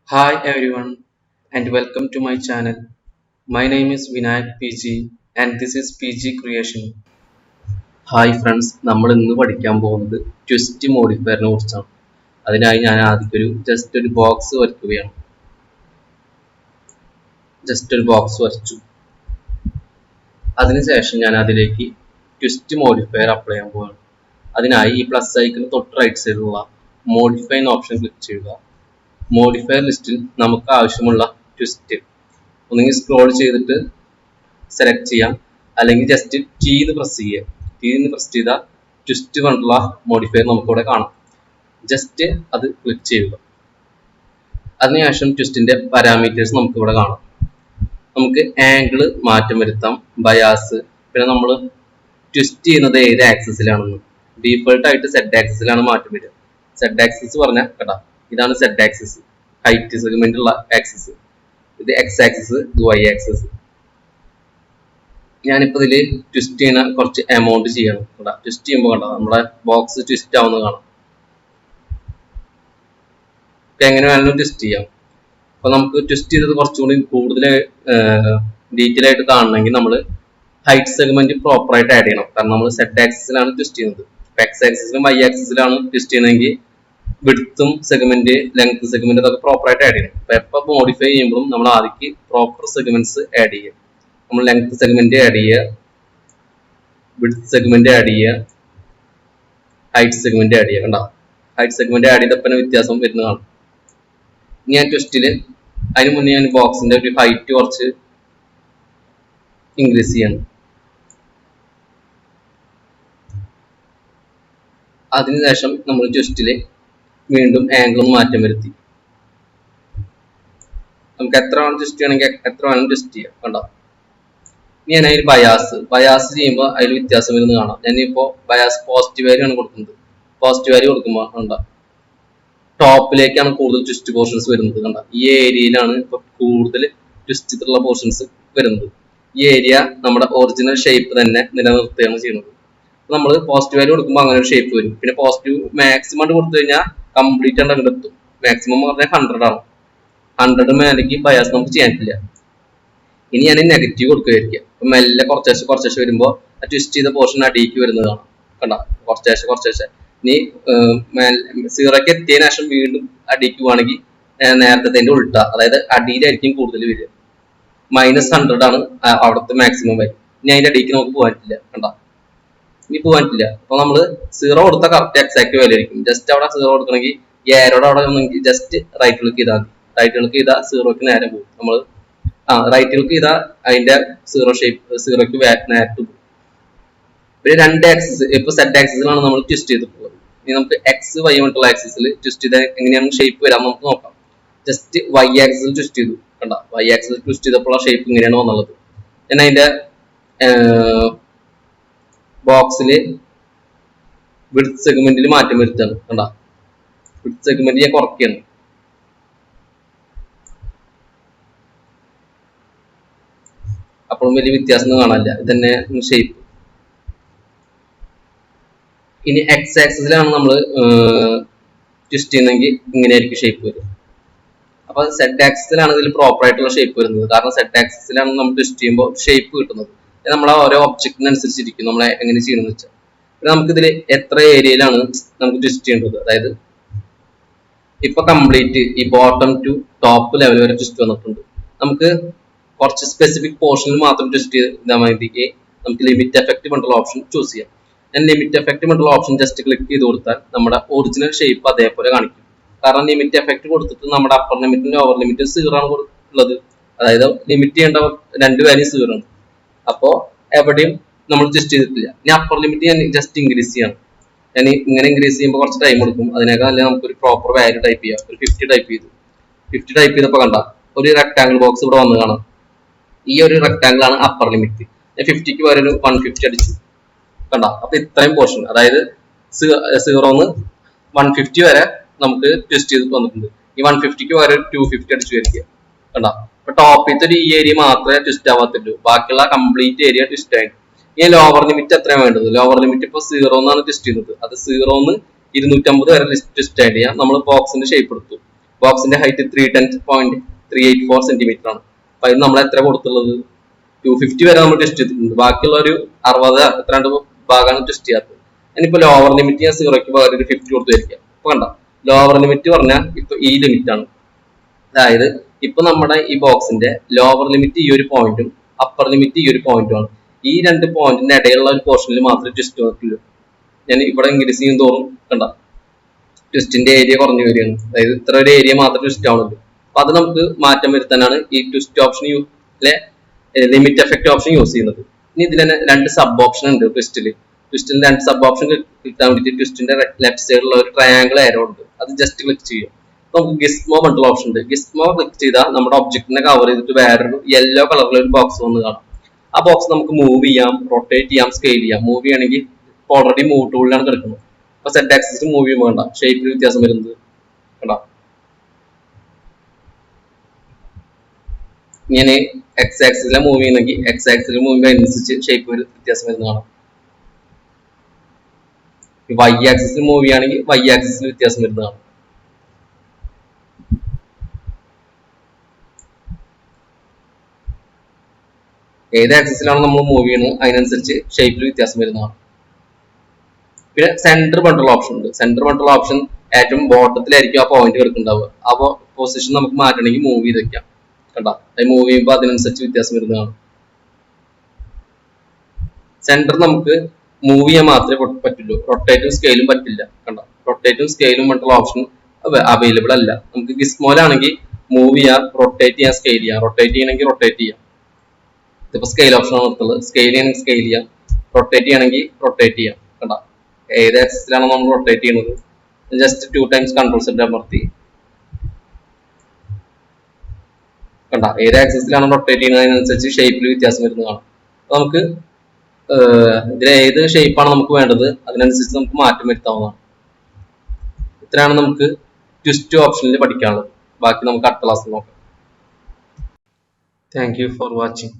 Hi everyone and welcome to my channel. My name is Vinayak PG and this is PG Creation. Hi friends, നമ്മൾ ഇന്ന് പഠിക്കാൻ പോകുന്നത് twist മോഡിഫയറിനെ കുറിച്ചാണ്. അതിനായി ഞാൻ ആദ്യം ജസ്റ്റ് ഒരു ബോക്സ് വരയ്ക്കുകയാണ്. ജസ്റ്റ് ഒരു ബോക്സ് വരച്ചു. അതിനുശേഷം ഞാൻ അതിലേക്ക് ട്വിസ്റ്റ് മോഡിഫയർ അപ്ലൈ ചെയ്യാൻ പോവുകയാണ്. അതിനായി ഈ പ്ലസ് ഐക്കൺ തൊട്ട് റൈറ്റ് സൈഡിലുള്ള മോഡിഫൈ എന്ന ഓപ്ഷൻ ക്ലിക്ക് ചെയ്യുക. മോഡിഫയർ ലിസ്റ്റിൽ നമുക്ക് ആവശ്യമുള്ള ട്വിസ്റ്റ് ഒന്നെങ്കിൽ സ്ക്രോൾ ചെയ്തിട്ട് സെലക്ട് ചെയ്യാം, അല്ലെങ്കിൽ ജസ്റ്റ് ടി എന്ന് പ്രസ് ചെയ്യുക. ടി എന്ന് പ്രസ് ചെയ്താൽ ട്വിസ്റ്റ് കൊണ്ടുള്ള മോഡിഫയർ നമുക്കിവിടെ കാണാം. ജസ്റ്റ് അത് ക്ലിക്ക് ചെയ്യുക. അതിനുശേഷം ട്വിസ്റ്റിന്റെ പാരാമീറ്റേഴ്സ് നമുക്കിവിടെ കാണാം. നമുക്ക് ആംഗിള് മാറ്റം വരുത്താം, ബയാസ്, പിന്നെ നമ്മൾ ട്വിസ്റ്റ് ചെയ്യുന്നത് ഏത് ആക്സിസിലാണെന്ന്. ഡീഫോൾട്ട് ആയിട്ട് സെഡ് ആക്സിസിലാണ് മാറ്റം വരിക. സെഡ് ആക്സിസ് പറഞ്ഞാൽ കേട്ടാ, ഇതാണ് സെഡ് ആക്സിസ്, ഹൈറ്റ് സെഗ്മെന്റ് ഉള്ള ആക്സിസ്. ഇത് എക്സ് ആക്സിസ്, ഇത് വൈ ആക്സിസ്. ഞാനിപ്പോൾ ഇതിൽ ട്വിസ്റ്റ് ചെയ്യുന്ന കുറച്ച് എമൗണ്ട് ചെയ്യണം. കേട്ടാ, ട്വിസ്റ്റ് ചെയ്യുമ്പോൾ കണ്ടാ നമ്മുടെ ബോക്സ് ട്വിസ്റ്റ് ആവുന്നത് കാണാം. എങ്ങനെ വേണമെങ്കിലും ട്വിസ്റ്റ് ചെയ്യാം. അപ്പൊ നമുക്ക് ട്വിസ്റ്റ് ചെയ്തത് കുറച്ചുകൂടി കൂടുതൽ ഡീറ്റെയിൽ ആയിട്ട് കാണണമെങ്കിൽ നമ്മൾ ഹൈറ്റ് സെഗ്മെന്റ് പ്രോപ്പർ ആയിട്ട് ആഡ് ചെയ്യണം. കാരണം നമ്മൾ സെഡ് ആക്സിസിലാണ് ട്വിസ്റ്റ് ചെയ്യുന്നത്. എക്സ് ആക്സിസിലും വൈ ആക്സിസിലാണ് ട്വിസ്റ്റ് ചെയ്യുന്നതെങ്കിൽ വിഡ്ത്തും സെഗ്മെന്റ്, ലെങ്ത് സെഗ്മെന്റ് അതൊക്കെ പ്രോപ്പർ ആയിട്ട് ആഡ് ചെയ്യണം. അപ്പൊ എപ്പോൾ മോഡിഫൈ ചെയ്യുമ്പോഴും നമ്മൾ ആദ്യം പ്രോപ്പർ സെഗ്മെന്റ്സ് ആഡ് ചെയ്യുക. നമ്മൾ ലെങ്ത് സെഗ്മെന്റ് ആഡ് ചെയ്യുക, വിഡ്ത്ത് സെഗ്മെന്റ് ആഡ് ചെയ്യുക, ഹൈറ്റ് സെഗ്മെന്റ് ആഡ് ചെയ്യുക. കണ്ടോ, ഹൈറ്റ് സെഗ്മെന്റ് ആഡ് ചെയ്തപ്പോൾ വ്യത്യാസം വരുന്നതാണ്. ഇനി ഞാൻ ട്വിസ്റ്റില് അതിന് മുന്നേ ഞാൻ ബോക്സിന്റെ ഒരു ഹൈറ്റ് കുറച്ച് ഇൻക്രീസ് ചെയ്യണം. അതിനുശേഷം നമ്മൾ ട്വിസ്റ്റില് വീണ്ടും ആംഗിൾ മാറ്റം വരുത്തി. നമുക്ക് എത്ര വേണം ട്വിസ്റ്റ് ചെയ്യണമെങ്കിൽ എത്ര വേണം ട്വിസ്റ്റ് ചെയ്യാം. കണ്ടോ, ഇനി ഞാൻ അതിൽ ബയാസ് ചെയ്യുമ്പോൾ അതിൽ വ്യത്യാസം വരുന്നത് കാണാം. ഞാനിപ്പോ ബയാസ് പോസിറ്റീവ് വാല്യൂ ആണ് കൊടുക്കുന്നത്. പോസിറ്റീവ് വാല്യൂ കൊടുക്കുമ്പോൾ കണ്ടോ, ടോപ്പിലേക്കാണ് കൂടുതൽ ട്വിസ്റ്റ് പോർഷൻസ് വരുന്നത്. കണ്ട, ഈ ഏരിയയിലാണ് ഇപ്പൊ കൂടുതൽ ട്വിസ്റ്റ് ഉള്ള പോർഷൻസ് വരുന്നത്. ഈ ഏരിയ നമ്മുടെ ഒറിജിനൽ ഷേപ്പ് തന്നെ നിലനിർത്തുകയാണ് ചെയ്യുന്നത്. നമ്മൾ പോസിറ്റീവ് വാല്യൂ കൊടുക്കുമ്പോൾ അങ്ങനെ ഒരു ഷേപ്പ് വരും. പിന്നെ പോസിറ്റീവ് മാക്സിമം കൊടുത്തു കഴിഞ്ഞാൽ കംപ്ലീറ്റ് ആയിട്ട് അങ്ങോട്ട് എത്തും. മാക്സിമം പറഞ്ഞാൽ 100 ആണ്. 100 മേലേക്ക് ബയാസ് നമുക്ക് ചെയ്യാൻ പറ്റില്ല. ഇനി ഞാൻ നെഗറ്റീവ് കൊടുക്കുകയായിരിക്കും. അപ്പൊ മെല്ലെ കുറച്ചേശ്ശെ വരുമ്പോൾ ആ ട്വിസ്റ്റ് ചെയ്ത പോർഷൻ അടിയിലേക്ക് വരുന്നതാണ്. കണ്ട, കുറച്ചേശ്ശെ ഇനി സീറോയ്ക്ക് എത്തിയതിനു ശേഷം വീണ്ടും അടിക്ക് പോവാണെങ്കിൽ നേരത്തെ ഉൾട്ട, അതായത് അടിയിലായിരിക്കും കൂടുതൽ വരിക. -100 ആണ് അവിടുത്തെ മാക്സിമം വരും. ഇനി അതിന്റെ അടിക്ക് നമുക്ക് പോകാൻ പറ്റില്ല. കണ്ട, ഇനി പോകാൻ പറ്റില്ല. അപ്പൊ നമ്മള് സീറോ കൊടുത്ത കറക്റ്റ് എക്സാക്ട് വാല്യൂ ആയിരിക്കും. ജസ്റ്റ് അവിടെ സീറോ കൊടുക്കണമെങ്കിൽ ഈ ഏരോടെ അവിടെ ജസ്റ്റ് റൈറ്റ് ക്ലിക്ക് ചെയ്താൽ മതി. റൈറ്റ് ക്ലിക്ക് ചെയ്താൽ സീറോക്ക് നേരെ പോകും. നമ്മൾ റൈറ്റ് ക്ലിക്ക് ചെയ്താൽ അതിന്റെ സീറോക്ക് നേരെ പോകും. പിന്നെ രണ്ട് ആക്സിസ്, ഇപ്പൊ സെഡ് ആക്സിസിലാണ് നമ്മൾ ട്വിസ്റ്റ് ചെയ്ത് പോകുന്നത്. ഇനി നമുക്ക് എക്സ് വൈ ആയിട്ടുള്ള ആക്സിസിൽ ട്വിസ്റ്റ് ചെയ്താൽ എങ്ങനെയാണ് ഷേപ്പ് വരാൻ നമുക്ക് നോക്കാം. ജസ്റ്റ് വൈ ആക്സിസിൽ ട്വിസ്റ്റ് ചെയ്തു. കണ്ട, വൈ ആക്സിസിൽ ട്വിസ്റ്റ് ചെയ്തപ്പോൾ ഷേപ്പ് ഇങ്ങനെയാണ് വന്നുള്ളത്. ഞാൻ അതിന്റെ ബോക്സില് വിഡ്ത്ത് സെഗ്മെന്റിൽ മാറ്റം വരുത്താണ്. കണ്ട, വിഡ്ത്ത് സെഗ്മെന്റ് ഞാൻ കുറയ്ക്കുകയാണ്. അപ്പോഴും വലിയ വ്യത്യാസം കാണാനില്ല. ഇതന്നെ ഷേപ്പ്. ഇനി എക്സ് ആക്സിസിലാണ് നമ്മൾ ട്വിസ്റ്റ് ചെയ്യുന്നതെങ്കിൽ ഇങ്ങനെയായിരിക്കും ഷേപ്പ് വരിക. അപ്പൊ സെഡ് ആക്സിസിലാണ് ഇതിൽ പ്രോപ്പർ ആയിട്ടുള്ള ഷേപ്പ് വരുന്നത്. കാരണം സെഡ് ആക്സിസിലാണ് നമ്മൾ ട്വിസ്റ്റ് ചെയ്യുമ്പോൾ ഷേപ്പ് കിട്ടുന്നത്. നമ്മളെ ഓരോ ഒബ്ജക്റ്റിനനുസരിച്ചിരിക്കും നമ്മൾ എങ്ങനെ ചെയ്യണമെന്ന് വെച്ചാൽ. പിന്നെ നമുക്കിതിൽ എത്ര ഏരിയയിലാണ് നമുക്ക് ട്വിസ്റ്റ് ചെയ്യേണ്ടത്. അതായത് ഇപ്പൊ കംപ്ലീറ്റ് ഈ ബോട്ടം ടു ടോപ്പ് ലെവൽ വരെ ട്വിസ്റ്റ് വന്നിട്ടുണ്ട്. നമുക്ക് കുറച്ച് സ്പെസിഫിക് പോർഷനിൽ മാത്രം ട്വിസ്റ്റ് ചെയ്താൽ മതിക്ക് നമുക്ക് ലിമിറ്റ് എഫക്റ്റ് കൊണ്ടുള്ള ഓപ്ഷൻ ചൂസ് ചെയ്യാം. ഞാൻ ലിമിറ്റ് എഫക്റ്റ് കൊണ്ടുള്ള ഓപ്ഷൻ ജസ്റ്റ് ക്ലിക്ക് ചെയ്ത് കൊടുത്താൽ നമ്മുടെ ഒറിജിനൽ ഷേപ്പ് അതേപോലെ കാണിക്കും. കാരണം ലിമിറ്റ് എഫക്റ്റ് കൊടുത്തിട്ട് നമ്മുടെ അപ്പർ ലിമിറ്റും ലോവർ ലിമിറ്റും 0 ആണ് ഉള്ളത്. അതായത് ലിമിറ്റ് ചെയ്യേണ്ട രണ്ട് വാല്യൂ 0 ആണ്. അപ്പോ എവിടെയും നമ്മൾ ട്വിസ്റ്റ് ചെയ്തിട്ടില്ല. ഇനി അപ്പർ ലിമിറ്റ് ഞാൻ ജസ്റ്റ് ഇൻക്രീസ് ചെയ്യണം. ഞാൻ ഇങ്ങനെ ഇൻക്രീസ് ചെയ്യുമ്പോൾ കുറച്ച് ടൈം എടുക്കും. അതിനേക്കാൾ നല്ല നമുക്കൊരു പ്രോപ്പർ വാല്യൂ ടൈപ്പ് ചെയ്യാം. ഒരു 50 ടൈപ്പ് ചെയ്തു. 50 ടൈപ്പ് ചെയ്തപ്പോൾ കണ്ട ഒരു റെക്ടാംഗിൾ ബോക്സ് ഇവിടെ വന്ന് കാണാം. ഈ ഒരു റെക്ടാംഗിൾ ആണ് അപ്പർ ലിമിറ്റ്. ഞാൻ 50ക്ക് പകരം 150 അടിച്ചു. കണ്ട, അപ്പൊ ഇത്രയും പോർഷൻ, അതായത് 0 150 വരെ നമുക്ക് ട്വിസ്റ്റ് ചെയ്തിട്ട് വന്നിട്ടുണ്ട്. ഈ 150ക്ക് പകരം 250 അടിച്ചു വരിക. കണ്ട, അപ്പൊ ടോപ്പിലത്തെ ഒരു ഈ ഏരിയ മാത്രമേ ട്വിസ്റ്റ് ആവാത്തുള്ളൂ. ബാക്കിയുള്ള കംപ്ലീറ്റ് ഏരിയ ട്വിസ്റ്റ് ആയി. ഈ ലോവർ ലിമിറ്റ് എത്രയാണ് വേണ്ടത്? ലോവർ ലിമിറ്റ് ഇപ്പൊ 0 എന്നാണ് ട്വിസ്റ്റ് ചെയ്യുന്നത്. അത് 0 250 വരെ ട്വിസ്റ്റ് ആഡ് ചെയ്യാം. നമ്മൾ ബോക്സിന്റെ ഷേപ്പ് എടുത്തു. ബോക്സിന്റെ ഹൈറ്റ് 310.384 സെന്റിമീറ്റർ ആണ്. അപ്പൊ ഇത് നമ്മൾ എത്ര കൊടുത്തുള്ളത്? 250 വരെ നമ്മൾ ടെസ്റ്റ് ചെയ്തിട്ടുണ്ട്. ബാക്കിയുള്ള ഒരു 60 എത്രാണ്ട് ഭാഗമാണ് ടെസ്റ്റ് ചെയ്യാത്തത്. ഇനിയിപ്പോ ലോവർ ലിമിറ്റ് ഞാൻ 0ക്ക് പകരം ഒരു 50 കൊടുത്തു വരിക. അപ്പൊ കണ്ട ലോവർ ലിമിറ്റ് പറഞ്ഞാൽ ഇപ്പൊ ഈ ലിമിറ്റ് ആണ്. അതായത് ഇപ്പൊ നമ്മുടെ ഈ ബോക്സിന്റെ ലോവർ ലിമിറ്റ് ഈ ഒരു പോയിന്റും അപ്പർ ലിമിറ്റ് ഈ ഒരു പോയിന്റും ആണ്. ഈ രണ്ട് പോയിന്റിന്റെ ഇടയിലുള്ള ഒരു പോർഷനിൽ മാത്രമേ ട്വിസ്റ്റ് വർക്കുള്ളൂ. ഞാൻ ഇവിടെ ഇൻക്രീസ് ചെയ്യും തോറും കണ്ട ട്വിസ്റ്റിന്റെ ഏരിയ കുറഞ്ഞു വരികയാണ്. അതായത് ഇത്ര ഒരു ഏരിയ മാത്രമേ ട്വിസ്റ്റ് ആവുള്ളൂ. അപ്പൊ അത് നമുക്ക് മാറ്റം വരുത്താനാണ് ഈ twist option limit effect option use ചെയ്യുന്നത്. ഇനി ഇതിൽ തന്നെ രണ്ട് സബ് ഓപ്ഷൻ ഉണ്ട് ട്വിസ്റ്റിൽ രണ്ട് സബ് ഓപ്ഷൻ കിട്ടാൻ വേണ്ടിയിട്ട് ട്വിസ്റ്റിന്റെ ലെഫ്റ്റ് സൈഡിലുള്ള ഒരു ട്രയാങ്കിൾ ആരോ ഉണ്ട്. അത് ജസ്റ്റ് ക്ലിക്ക് ചെയ്യും. നമുക്ക് ഗിസ്മോ പറഞ്ഞിട്ടുള്ള ഓപ്ഷൻ ഉണ്ട്. ഗിസ്മോ ക്ലിക്ക് ചെയ്താൽ നമ്മുടെ ഒബ്ജക്റ്റിനെ കവർ ചെയ്തിട്ട് വേറൊരു യെല്ലോ കളറിലുള്ള ഒരു ബോക്സ് വന്ന് കാണാം. ആ ബോക്സ് നമുക്ക് മൂവ് ചെയ്യാം, റൊട്ടേറ്റ് ചെയ്യാം, സ്കെയിൽ ചെയ്യാം. മൂവ് ചെയ്യണമെങ്കിൽ ഓൾറെഡി മൂവ് ടൂളിലാണ് കിടക്കുന്നത്. അപ്പൊ സെറ്റ് ആക്സിസ് മൂവ് ചെയ്യുമ്പോൾ വേണ്ട ഷേപ്പിൽ വ്യത്യാസം വരുന്നത് കണ്ടോ. ഇങ്ങനെ എക്സ് ആക്സിസിലെ മൂവ് ചെയ്യണമെങ്കിൽ എക്സ് ആക്സിസിൽ മൂവ് ചെയ്യുമ്പോൾ അനുസരിച്ച് ഷേപ്പ് വ്യത്യാസം വരുന്നത് കാണാം. വൈ ആക്സിസിൽ മൂവ് ചെയ്യുകയാണെങ്കിൽ വൈ ആക്സിസിൽ വ്യത്യാസം വരുന്നതാണ്. ഏത് ആക്സിസിലാണ് നമ്മൾ മൂവ് ചെയ്യുന്നത് അതിനനുസരിച്ച് ഷേപ്പിൽ വ്യത്യാസം വരുന്നതാണ്. പിന്നെ സെന്റർ പറഞ്ഞിട്ടുള്ള ഓപ്ഷൻ ഉണ്ട്. സെന്റർ പറഞ്ഞിട്ടുള്ള ഓപ്ഷൻ ഏറ്റവും ബോട്ടത്തിലായിരിക്കും ആ പോയിന്റ് കിടക്കുന്നുണ്ടാവുക. ആ പൊസിഷൻ നമുക്ക് മാറ്റണമെങ്കിൽ മൂവ് ചെയ്ത് വെക്കാം. കണ്ട അത് മൂവ് ചെയ്യുമ്പോൾ അതിനനുസരിച്ച് വ്യത്യാസം വരുന്നതാണ്. സെന്റർ നമുക്ക് മൂവ് ചെയ്യാൻ മാത്രമേ പറ്റുള്ളൂ. റൊട്ടേറ്റും സ്കെയിലും പറ്റില്ല. കണ്ട റൊട്ടേറ്റും സ്കെയിലും പറഞ്ഞിട്ടുള്ള ഓപ്ഷൻ അവൈലബിൾ അല്ല. നമുക്ക് ഗിസ്മോലാണെങ്കിൽ മൂവ് ചെയ്യാം, റൊട്ടേറ്റ് ചെയ്യാം, സ്കെയിൽ ചെയ്യാം. റൊട്ടേറ്റ് ചെയ്യണമെങ്കിൽ റൊട്ടേറ്റ് ചെയ്യാം. ഇതിപ്പോ സ്കെയിൽ ഓപ്ഷൻ ആണ് എടുത്തുള്ളത്. സ്കെയിൽ ചെയ്യണമെങ്കിൽ സ്കെയിൽ ചെയ്യാം, റൊട്ടേറ്റ് ചെയ്യണമെങ്കിൽ റൊട്ടേറ്റ് ചെയ്യാം. കണ്ട ഏത് ആക്സിസിലാണ് നമ്മൾ റൊട്ടേറ്റ് ചെയ്യുന്നത്? ജസ്റ്റ് 2 ടൈംസ് കൺട്രോൾ സെറ്റ് അമർത്തി കണ്ട ഏത് ആക്സിസിലാണ് റൊട്ടേറ്റ് ചെയ്യുന്നത് അതിനനുസരിച്ച് ഷേപ്പിൽ വ്യത്യാസം വരുന്നതാണ്. അപ്പൊ നമുക്ക് ഇതിൽ ഏത് ഷേപ്പാണ് നമുക്ക് വേണ്ടത് അതിനനുസരിച്ച് നമുക്ക് മാറ്റം വരുത്താവുന്നതാണ്. ഇത്രയാണ് നമുക്ക് ട്വിസ്റ്റ് ഓപ്ഷനിൽ പഠിക്കാനുള്ളത്. ബാക്കി നമുക്ക് അടുത്ത ക്ലാസ്സിൽ നോക്കാം. Thank you for watching.